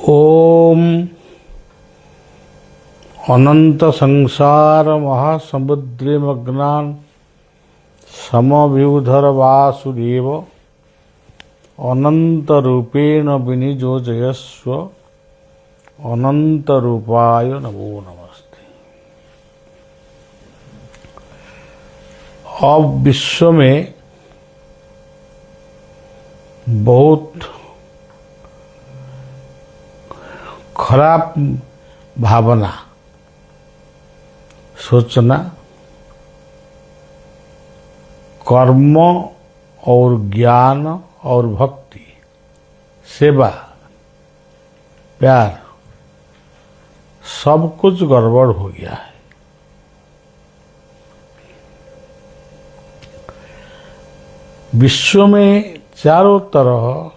ओम अनंत संसार महासमुद्रे मग्नान समव्यूधर वासुदेव अनंत रूपेण विनियोजयस्व अनंत रूपाय नमो नमस्ते। अब विश्व में बहुत खराब भावना, सोचना, कर्म और ज्ञान और भक्ति, सेवा, प्यार सब कुछ गड़बड़ हो गया है। विश्व में चारों तरफ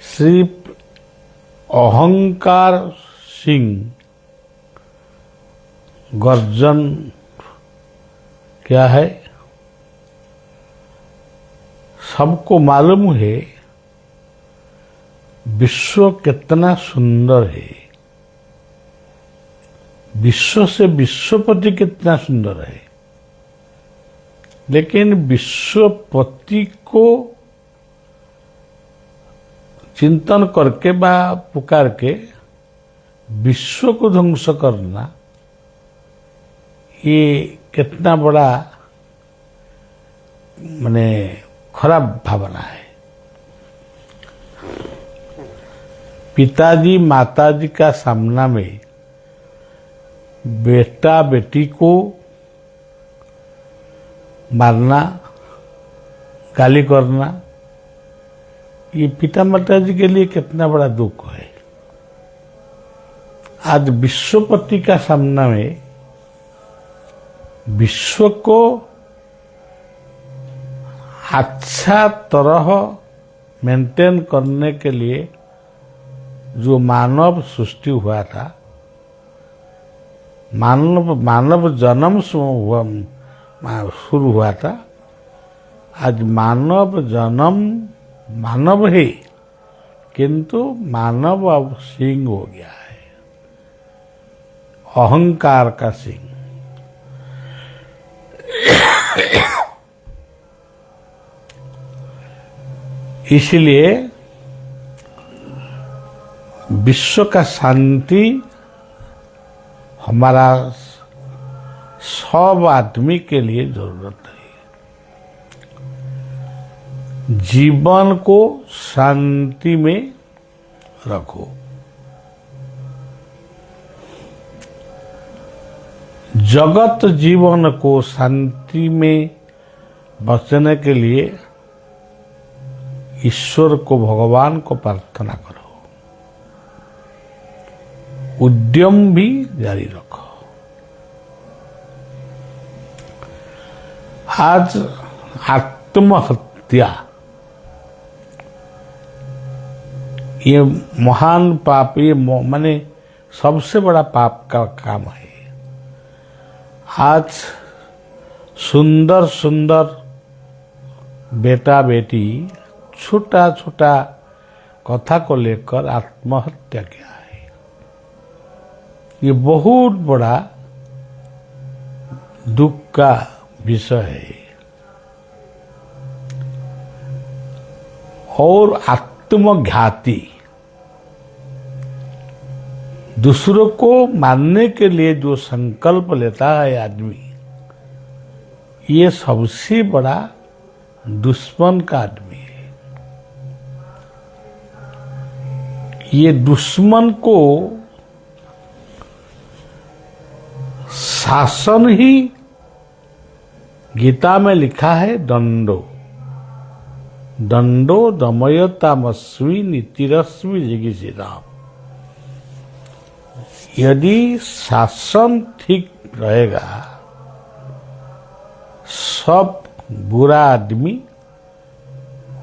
सिर्फ अहंकार सिंह गर्जन क्या है। सबको मालूम है विश्व कितना सुंदर है, विश्व से विश्वपति कितना सुंदर है, लेकिन विश्वपति को चिंतन करके बा पुकार के विश्व को ध्वंस करना, ये कितना बड़ा माने खराब भावना है। पिताजी माताजी का सामना में बेटा बेटी को मारना, गाली करना, ये पिता माता जी के लिए कितना बड़ा दुख है। आज विश्वपति का सामना में विश्व को अच्छा तरह मेंटेन करने के लिए जो मानव सृष्टि हुआ था, मानव जन्म शुरू हुआ था, आज मानव जन्म मानव है किंतु मानव अब सिंह हो गया है, अहंकार का सिंह। इसलिए विश्व का शांति हमारा सब आदमी के लिए जरूरत है। जीवन को शांति में रखो। जगत जीवन को शांति में बचने के लिए ईश्वर को, भगवान को प्रार्थना करो, उद्यम भी जारी रखो। आज आत्महत्या ये महान पाप, ये माने सबसे बड़ा पाप का काम है। आज सुंदर सुंदर बेटा बेटी छोटा छोटा कथा को लेकर आत्महत्या किया है। ये बहुत बड़ा दुख का विषय है। और आत्मघाती, दूसरों को मारने के लिए जो संकल्प लेता है आदमी, ये सबसे बड़ा दुश्मन का आदमी है। ये दुश्मन को शासन ही गीता में लिखा है, दंडो दंडो दमयतामस्मि नीतिरस्मि जिगीषिताम्। यदि शासन ठीक रहेगा, सब बुरा आदमी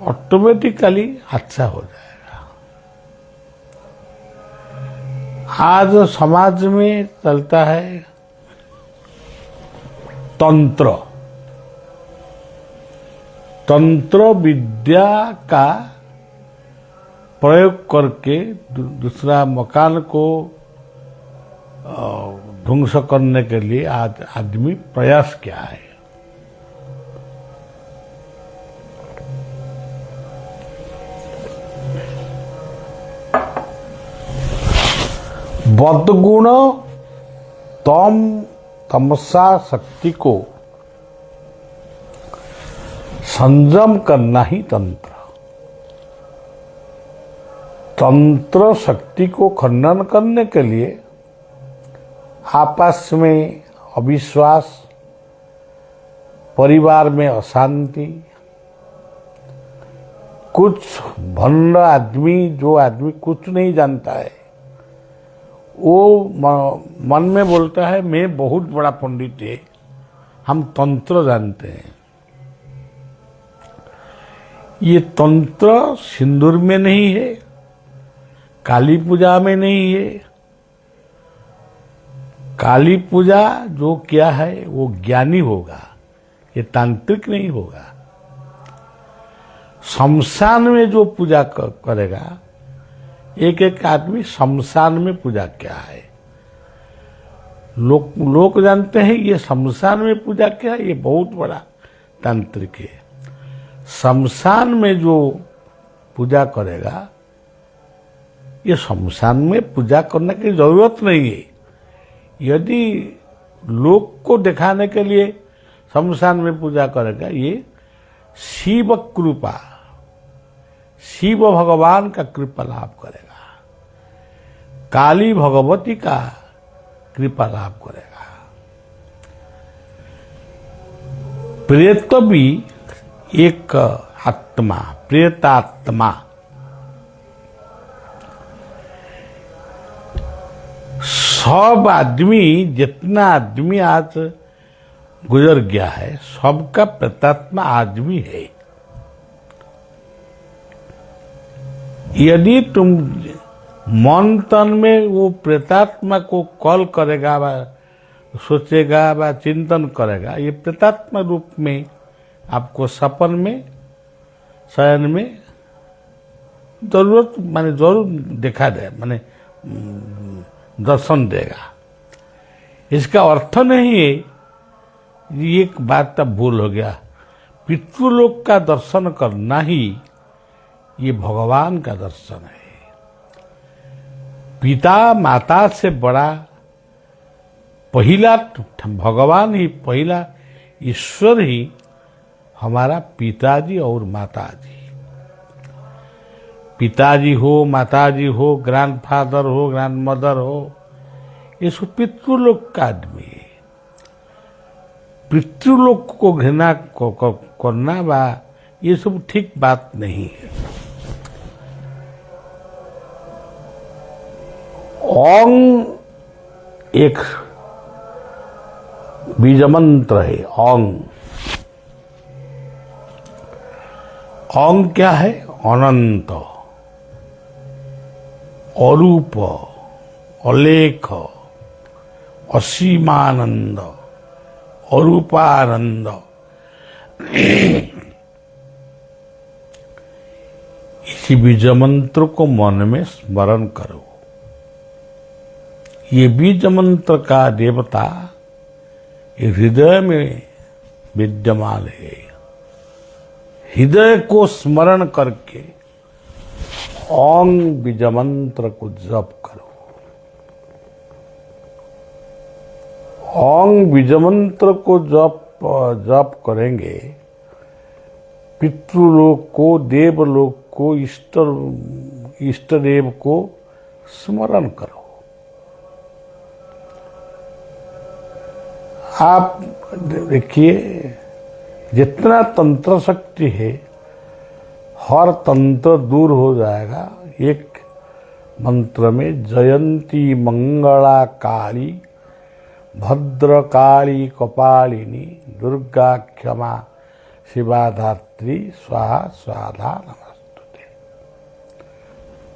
ऑटोमेटिकली अच्छा हो जाएगा। आज समाज में चलता है तंत्र, तंत्र विद्या का प्रयोग करके दूसरा मकान को ध्वंस करने के लिए आज आदमी प्रयास किया है। बदगुण तमसा शक्ति को संयम करना ही तंत्र। तंत्र शक्ति को खंडन करने के लिए आपस में अविश्वास, परिवार में अशांति, कुछ भंड आदमी, जो आदमी कुछ नहीं जानता है, वो मन में बोलता है मैं बहुत बड़ा पंडित है, हम तंत्र जानते हैं। ये तंत्र सिंदूर में नहीं है, काली पूजा में नहीं है। काली पूजा जो क्या है वो ज्ञानी होगा, ये तांत्रिक नहीं होगा। शमशान में जो पूजा करेगा, एक एक आदमी शमशान में पूजा क्या है, लोग जानते हैं ये शमशान में पूजा क्या है, ये बहुत बड़ा तांत्रिक है। शमशान में जो पूजा करेगा, ये शमशान में पूजा करने की जरूरत नहीं है। यदि लोग को दिखाने के लिए शमशान में पूजा करेगा, ये शिव कृपा, शिव भगवान का कृपा लाभ करेगा, काली भगवती का कृपा लाभ करेगा। प्रेत भी एक आत्मा, प्रेतात्मा, सब आदमी, जितना आदमी आज गुजर गया है, सबका प्रेतात्मा आज भी है। यदि तुम मन तन में वो प्रेतात्मा को कॉल करेगा, सोचेगा व चिंतन करेगा, ये प्रेतात्मा रूप में आपको सपन में, शयन में जरूर दिखा दे, माने दर्शन देगा। इसका अर्थ नहीं है, ये एक बात तब भूल हो गया, पितृलोक का दर्शन करना ही ये भगवान का दर्शन है। पिता माता से बड़ा पहला भगवान ही, पहला ईश्वर ही हमारा पिताजी और माताजी। पिताजी हो, माताजी हो, ग्रैंडफादर हो, ग्रैंडमदर हो, ये सब पितृलोक का आदमी है। पितृलोक को घृणा करना बा, ये सब ठीक बात नहीं है। ओंग एक बीज मंत्र है। ओंग, ओंग क्या है? अनंत, अरूप, अलेख, असीमानंद, अरूपानंद। इसी बीज मंत्र को मन में स्मरण करो। ये बीज मंत्र का देवता ये हृदय में विद्यमान है। हृदय को स्मरण करके ओम बीज मंत्र को जप करो। ओम बीज मंत्र को जप करेंगे, पितृलोक को, देवलोक को, इष्ट देव को स्मरण करो। आप देखिए, जितना तंत्र शक्ति है, हर तंत्र दूर हो जाएगा एक मंत्र में। जयंती मंगला काली भद्रकाली कपालिनी दुर्गा क्षमा शिवा धात्री स्वाहा स्वाधा नमस्तुते।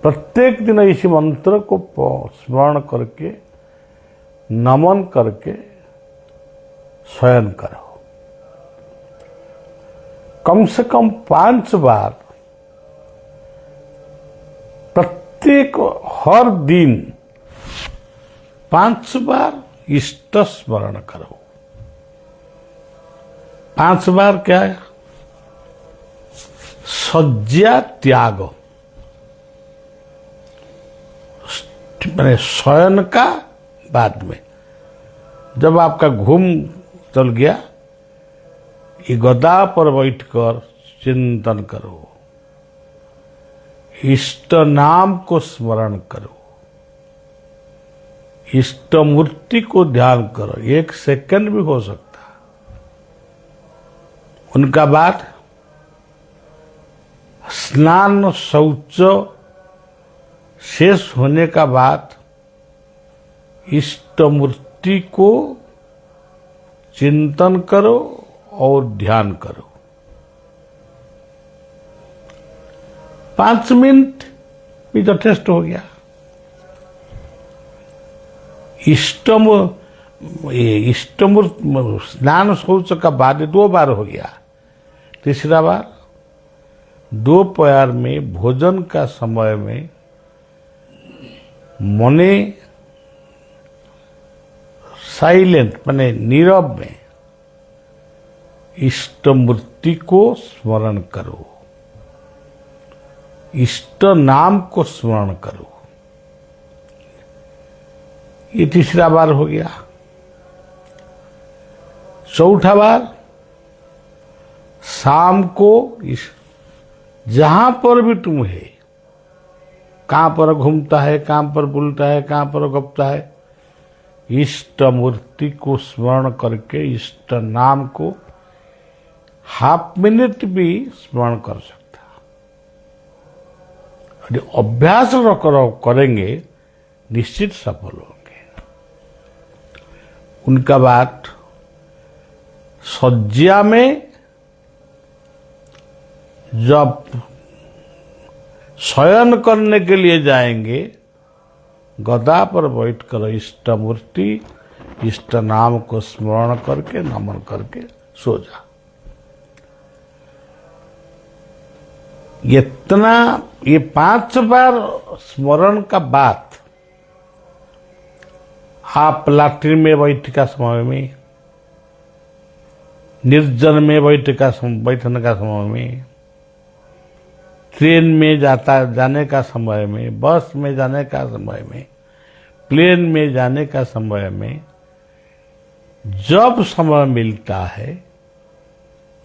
प्रत्येक दिन इसी मंत्र को स्मरण करके, नमन करके शयन करो। कम से कम 5 बार प्रत्येक हर दिन 5 बार इष्ट स्मरण करो। 5 बार क्या है? शय्या त्याग, मैंने शयन का बाद में जब आपका घूम चल गया, ये गदा पर बैठकर चिंतन करो, इष्ट नाम को स्मरण करो, इष्ट मूर्ति को ध्यान करो। 1 सेकंड भी हो सकता। उनका बाद स्नान शौच शेष होने का बाद इष्ट मूर्ति को चिंतन करो और ध्यान करो। 5 मिनट भी यथेष्ट हो गया। स्नान शौच का बाद 2 बार हो गया। तीसरा बार दोपहर में भोजन का समय में मने साइलेंट माने नीरव में इष्ट मूर्ति को स्मरण करो, इष्ट नाम को स्मरण करो। ये तीसरा बार हो गया। चौथा बार शाम को जहां पर भी तुम है, कहां पर घूमता है, कहां पर बुलता है, कहां पर गपता है, इष्ट मूर्ति को स्मरण करके इष्ट नाम को हाफ मिनट भी स्मरण कर सकता। यदि अभ्यास करेंगे निश्चित सफल होंगे। उनका बाद शय्या में जब शयन करने के लिए जाएंगे, गदा पर बैठकर इष्ट मूर्ति इष्ट नाम को स्मरण करके नमन करके सो जा। ये 5 बार स्मरण का बाद आप लैट्रिन में बैठ का समय में, निर्जन में बैठने का समय में, ट्रेन में जाने का समय में, बस में जाने का समय में, प्लेन में जाने का समय में, जब समय मिलता है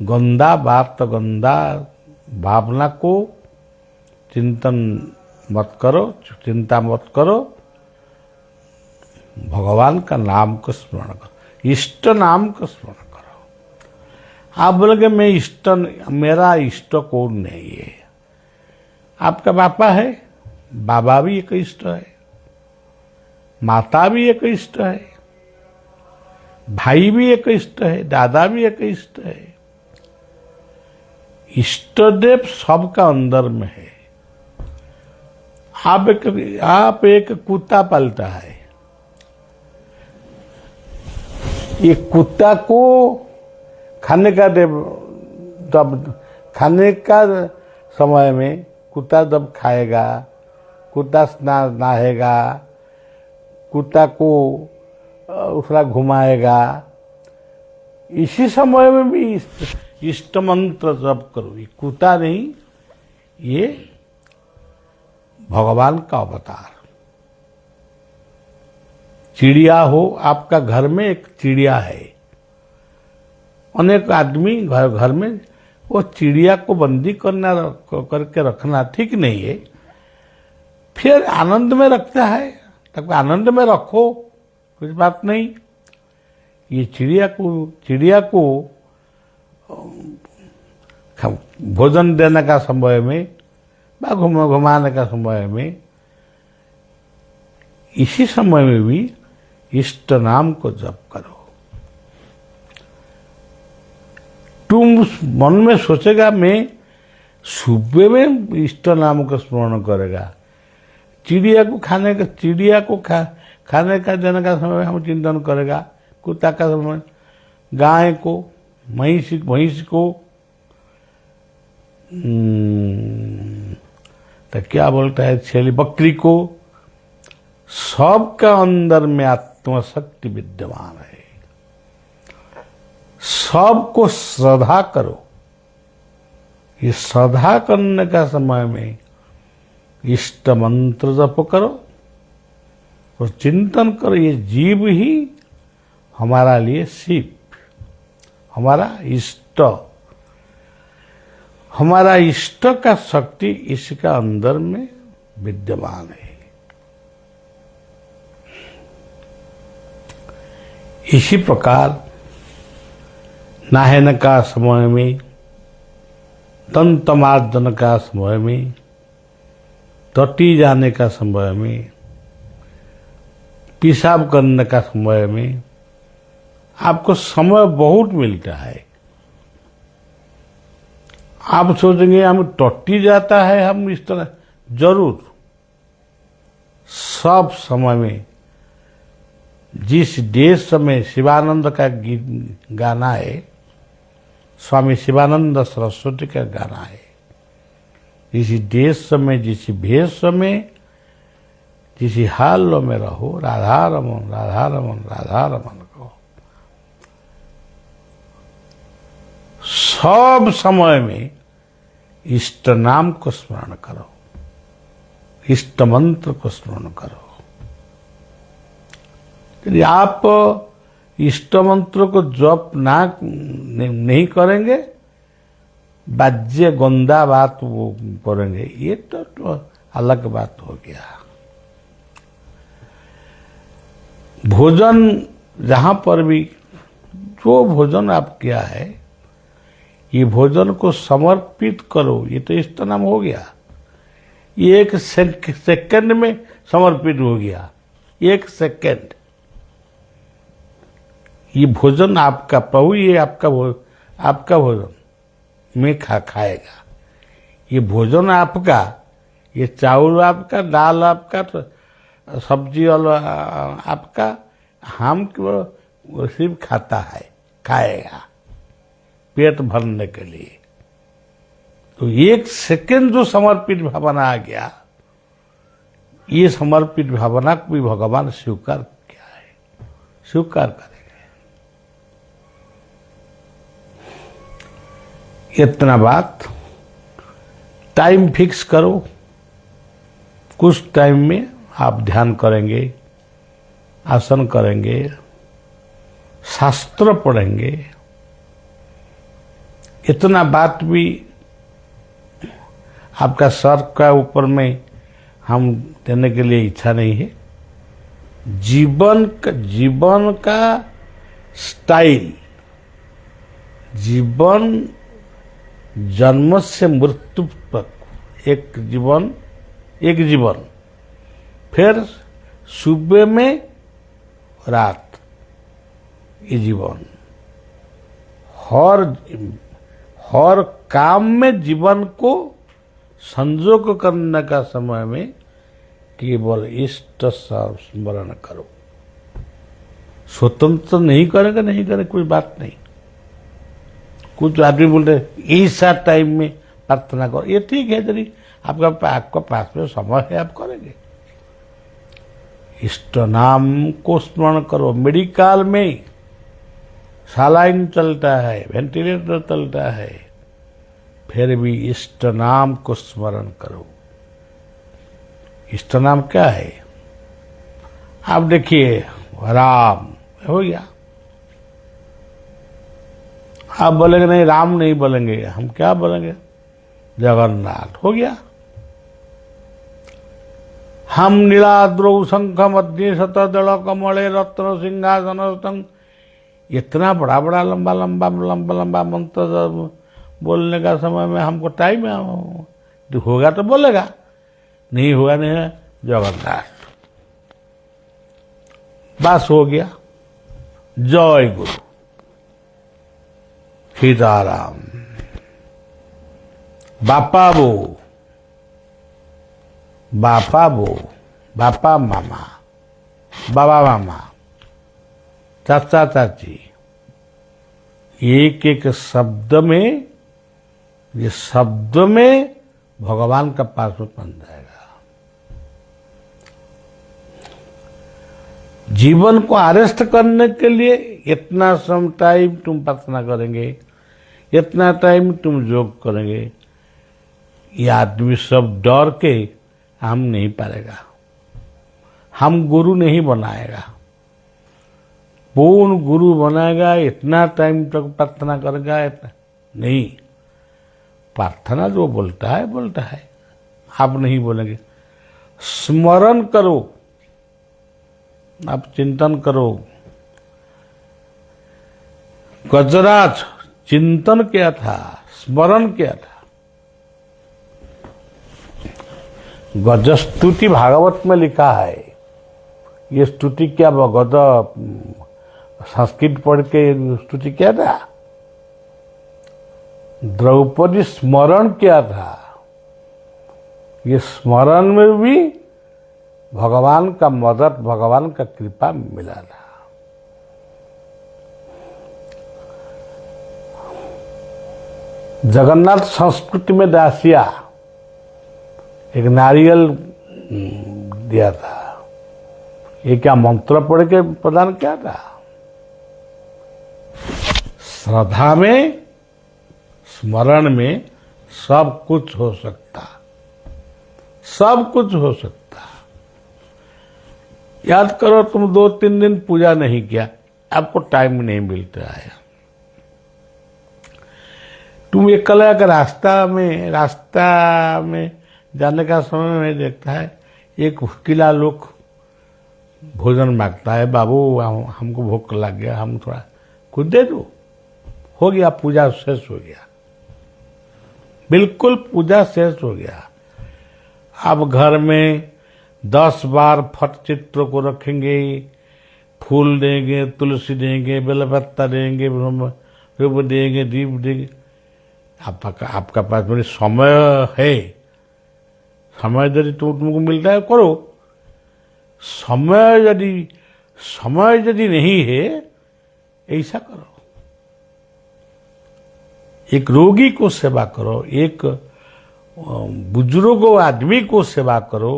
गंदा बात तो गंदा भावना को चिंतन मत करो, चिंता मत करो, भगवान का नाम को स्मरण करो, इष्ट नाम को स्मरण करो। आप बोलोगे मेरा इष्ट कौन नहीं है? आपका पापा है, बाबा भी एक इष्ट है, माता भी एक इष्ट है, भाई भी एक इष्ट है, दादा भी एक इष्ट है। इष्ट देव सबका अंदर में है। आप एक कुत्ता पालता है, ये कुत्ता को खाने का खाने का समय में कुत्ता जब खाएगा, कुत्ता नहाएगा, कुत्ता को उसका घुमाएगा, इसी समय में भी इष्ट मंत्र जप करो। ये कुत्ता नहीं, ये भगवान का अवतार। चिड़िया हो, आपका घर में एक चिड़िया है, अनेक आदमी घर में वो चिड़िया को बंदी करके रखना ठीक नहीं है। फिर आनंद में रखता है, तब आनंद में रखो, कुछ बात नहीं। ये चिड़िया को भोजन देने का समय में, घुमाने का समय में, इसी समय में भी इष्ट नाम को जप करो। तुम मन में सोचेगा मैं सुबह में इष्ट नाम का स्मरण करेगा, चिड़िया को खाने का देने का समय में हम चिंतन करेगा, कुत्ता का समय, गाय को, भैंस को, तो क्या बोलता है छेली बकरी को, सबका अंदर में आत्मशक्ति विद्यमान है, सबको श्रद्धा करो। ये श्रद्धा करने का समय में इष्ट मंत्र जप करो और चिंतन करो, ये जीव ही हमारा लिए शिव, हमारा इष्ट, हमारा इष्ट का शक्ति इसका अंदर में विद्यमान है। इसी प्रकार नहाने का समय में, दंतमार्जन का समय में, टट्टी जाने का समय में, पेशाब करने का समय में आपको समय बहुत मिलता है। आप सोचेंगे हम टट्टी जाता है, हम इस तरह, जरूर सब समय में, जिस देश में शिवानंद का गाना है, स्वामी शिवानंद सरस्वती का गाना है, जिस देश में, जिस भेष में, जिस हाल में रहो, राधा रमन राधा रमन राधा रमन कहो। सब समय में इष्ट नाम को स्मरण करो, इष्ट मंत्र को स्मरण करो। यदि आप इष्ट मंत्र को जप नहीं करेंगे, बाज्य गंदा बात वो करेंगे, ये तो अलग बात हो गया। भोजन जहां पर भी जो भोजन आप किया है, ये भोजन को समर्पित करो, ये तो इष्ट नाम हो गया। ये एक सेकंड में समर्पित हो गया, एक सेकंड। ये भोजन आपका, प्रभु ये आपका भोजन मैं खाएगा। ये भोजन आपका, ये चावल आपका, दाल आपका, तो सब्जी आपका, हम केवल सिर्फ खाता है, खाएगा पेट भरने के लिए। तो एक सेकंड जो समर्पित भावना आ गया, ये समर्पित भावना को भी भगवान स्वीकार किया है, स्वीकार करेंगे। इतना बात, टाइम फिक्स करो, कुछ टाइम में आप ध्यान करेंगे, आसन करेंगे, शास्त्र पढ़ेंगे। इतना बात भी आपका सर का ऊपर में हम देने के लिए इच्छा नहीं है। जीवन का स्टाइल, जीवन जन्म से मृत्यु तक एक जीवन, फिर सुबह में रात, ये जीवन, हर काम में जीवन को संजोग करने का समय में केवल इष्ट स्मरण करो। स्वतंत्र नहीं करेंगे कोई बात नहीं। कुछ आदमी बोलते ऐसा टाइम में प्रार्थना करो, ये ठीक है, यदि आपका पास में समय है आप करेंगे। इष्ट नाम को स्मरण करो। मेडिकल में सलाइन चलता है, वेंटिलेटर चलता है, फिर भी इष्ट नाम को स्मरण करो। इष्ट नाम क्या है? आप देखिए, राम हो गया। आप बोलेंगे नहीं, राम नहीं बोलेंगे, हम क्या बोलेंगे? जगन्नाथ हो गया। हम नीलाद्रौ शंख मध्य शतदल कमले रत्न सिंहासन, इतना बड़ा लंबा मंत्र बोलने का समय में हमको टाइम होगा तो बोलेगा, नहीं होगा नहीं है। जगन्नाथ बस हो गया। जय गुरु सीताराम। बापा मामा, बाबा मामा, चाचा चाची, एक एक शब्द में, ये शब्द में भगवान का पासवर्ड बन जाएगा। जीवन को अरेस्ट करने के लिए इतना सम टाइम तुम प्रार्थना करेंगे, इतना टाइम तुम योग करेंगे, ये आदमी सब डर के हम नहीं पाएगा, हम गुरु नहीं बनाएगा। पूर्ण गुरु बनाएगा, इतना टाइम तक प्रार्थना करेगा, इतना नहीं। प्रार्थना जो बोलता है, आप नहीं बोलेंगे। स्मरण करो, आप चिंतन करो। गजराज चिंतन क्या था, स्मरण क्या था। गजस्तुति भागवत में लिखा है। ये स्तुति क्या, गद संस्कृत पढ़ के स्तुति क्या था। द्रौपदी स्मरण क्या था। ये स्मरण में भी भगवान का मदद, भगवान का कृपा मिला था। जगन्नाथ संस्कृति में दासिया एक नारियल दिया था। ये क्या मंत्र पढ़ के प्रदान किया था। श्रद्धा में, स्मरण में सब कुछ हो सकता, सब कुछ हो सकता। याद करो, तुम 2-3 दिन पूजा नहीं किया, आपको टाइम नहीं मिलता है। तुम एक कला का रास्ता में जाने का समय में देखता है, एक भूखिला लोग भोजन मांगता है, बाबू हमको भूख लग गया, हम थोड़ा कुछ दे दो। हो गया, पूजा शेष हो गया, बिल्कुल पूजा शेष हो गया। अब घर में 10 बार फट चित्र को रखेंगे, फूल देंगे, तुलसी देंगे, बेलपत्ता देंगे, रूप देंगे, दीप देंगे। आपका पास में समय है, समय यदि तुमको मिलता है करो। समय यदि नहीं है, ऐसा करो। एक रोगी को सेवा करो, एक बुजुर्ग आदमी को सेवा करो।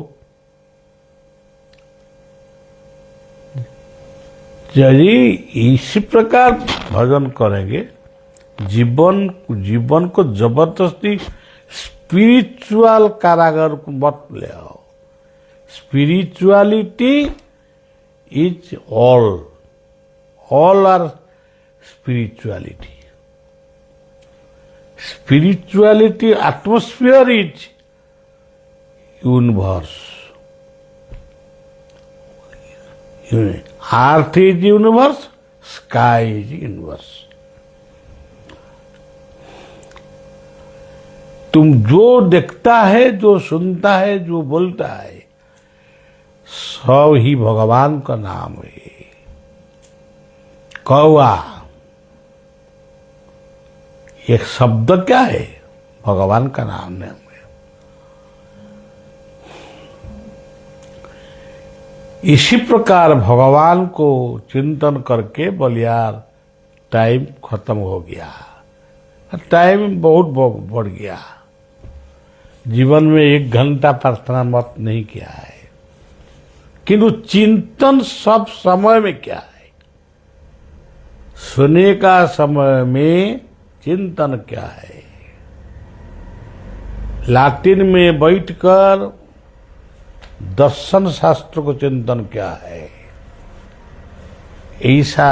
यदि इसी प्रकार भजन करेंगे, जीवन को जबरदस्ती स्पिरिचुअल कारागार को मत ले आओ। Spirituality is all are spirituality. Spirituality, atmosphere is universe. Earth is universe, sky is universe. तुम जो देखता है, जो सुनता है, जो बोलता है, सब ही भगवान का नाम है। कौआ एक शब्द क्या है, भगवान का नाम है। इसी प्रकार भगवान को चिंतन करके बलियार टाइम खत्म हो गया, टाइम बहुत बढ़ गया। जीवन में 1 घंटा प्रार्थना मत नहीं किया है, किंतु चिंतन सब समय में क्या है। सोने का समय में चिंतन क्या है। लाटिन में बैठकर दर्शन शास्त्र को चिंतन क्या है। ऐसा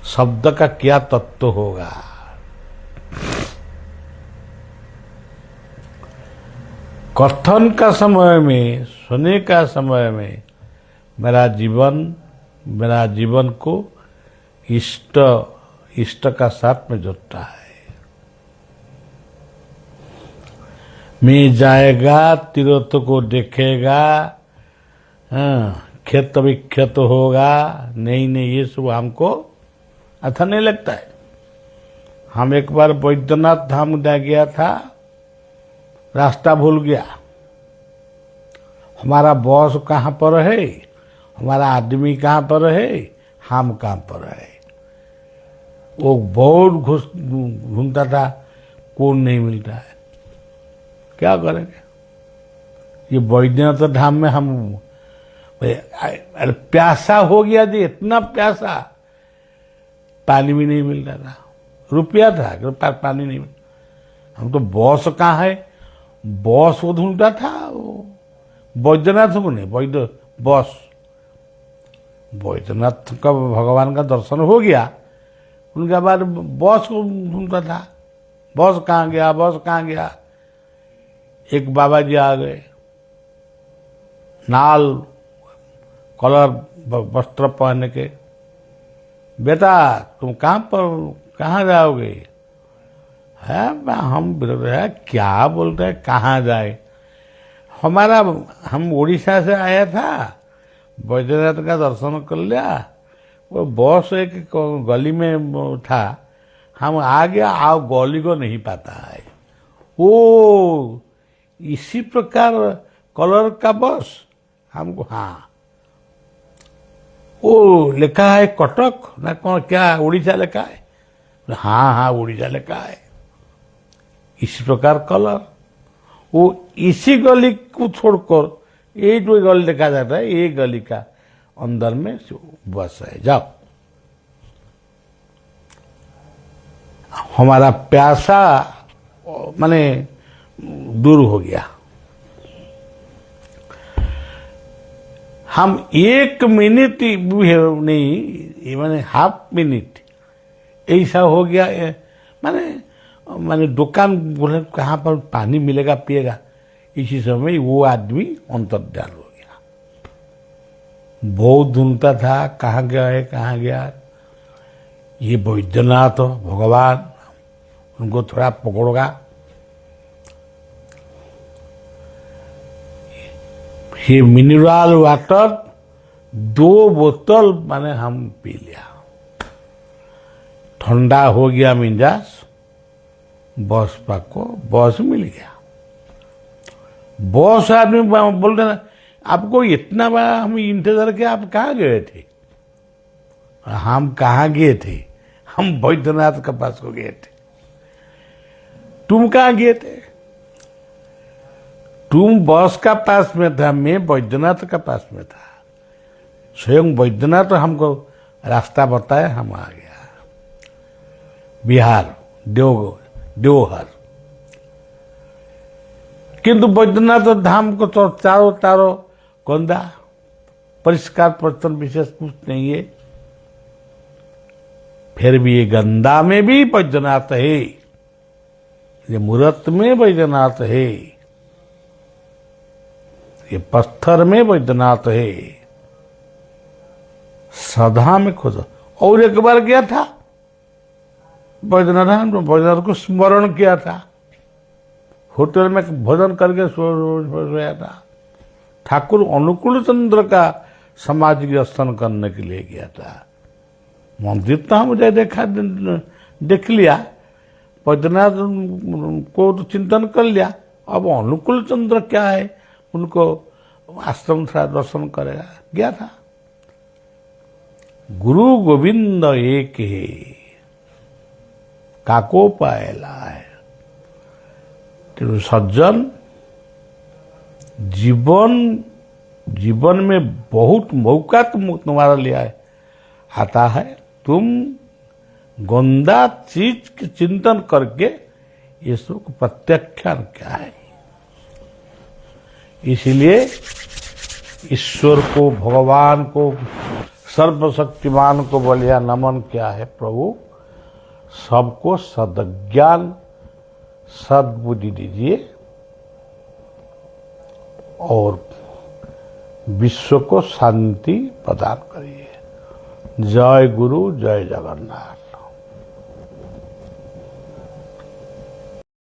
शब्द का क्या तत्व होगा। कथन का समय में, सोने का समय में मेरा जीवन को इष्ट का साथ में जोड़ता है। मैं जाएगा, तीर्थ को देखेगा, खेत विख्यात होगा। नहीं, ये सब हमको अच्छा नहीं लगता है। हम एक बार बैद्यनाथ धाम गया था, रास्ता भूल गया। हमारा बॉस कहाँ पर है, हमारा आदमी कहाँ पर है, हम कहाँ पर है। वो बहुत घूमता था, कौन नहीं मिलता है। क्या करेंगे? ये बैद्यनाथ धाम में हम अरे प्यासा हो गया जी, इतना प्यासा, पानी भी नहीं मिल रहा था। रुपया था कि पानी नहीं मिल। हम तो बॉस कहाँ है, बॉस वो ढूंढता था, वो बैद्यनाथ को नहीं, बॉस बैद्यनाथ का भगवान का दर्शन हो गया, उनके बाद बॉस को ढूंढता था, बॉस कहाँ गया, बॉस कहाँ गया। एक बाबा जी आ गए, नाल कलर वस्त्र पहन के, बेटा तुम कहाँ जाओगे? है हम है क्या बोलते हैं, कहाँ जाए? हम उड़ीसा से आया था, बैद्यनाथ का दर्शन कर लिया, वो बॉस एक गली में था, हम आ गया, आओ गली को नहीं पता है। ओ इसी प्रकार कलर का बस हमको, हाँ वो लिखा है कटक ना कौन, क्या उड़ीसा लिखा है? हाँ उड़ीसा लिखा है। इसी प्रकार कलर, वो इसी गली को छोड़कर ये जो गली देखा जाता है, ये गली का अंदर में बस है, जाओ। हमारा प्यासा माने दूर हो गया। हम 1 मिनट नहीं, माने हाफ मिनट ऐसा हो गया, माने दुकान बोले कहाँ पर पानी मिलेगा पिएगा, इसी समय वो आदमी अंतर्ध्यान हो गया। बहुत ढूंढता था कहाँ गया है, कहाँ गया। ये बैद्यनाथ भगवान, उनको थोड़ा पकड़ोगा, ये मिनरल वाटर 2 बोतल माने हम पी लिया, ठंडा हो गया मिजाज, बॉस को बॉस मिल गया। बॉस आदमी बोल रहे ना, आपको इतना बड़ा हम इंतजार किया, आप कहाँ गए थे? हम कहाँ गए थे? हम बैद्यनाथ के पास को गए थे। तुम कहाँ गए थे? तुम बॉस का पास में था, मैं बैद्यनाथ का पास में था। स्वयं बैद्यनाथ हमको रास्ता बताया, हम आ गया। बिहार देवघर, किंतु बैद्यनाथ धाम को तो चारों गंदा, परिष्कार परिच्छन्न विशेष कुछ नहीं है। फिर भी ये गंदा में भी बैद्यनाथ है, ये मूर्त में बैद्यनाथ है, ये पत्थर में बैद्यनाथ है, सदा में खुद। और एक बार गया था बैद्यनाथ को स्मरण किया था, होटल में भोजन करके सोया था। ठाकुर अनुकूल चंद्र का सामाजिक दर्शन करने के लिए गया था। मंदिर तो हम मुझे देख लिया, बैद्यनाथ को तो चिंतन कर लिया, अब अनुकूल चंद्र क्या है, उनको आश्रम थोड़ा दर्शन करेगा, गया था। गुरु गोविंद एक है, काको पायला है। तो सज्जन, जीवन में बहुत मौका तुम्हारा लिया है, आता है। तुम गंदा चीज के चिंतन करके ईश्वर को प्रत्याख्यान क्या है। इसलिए ईश्वर को, भगवान को, सर्वशक्तिमान को बोलिया नमन क्या है प्रभु, सबको सद्ज्ञान सद्बुद्धि दीजिए और विश्व को शांति प्रदान करिए। जय गुरु, जय जगन्नाथ।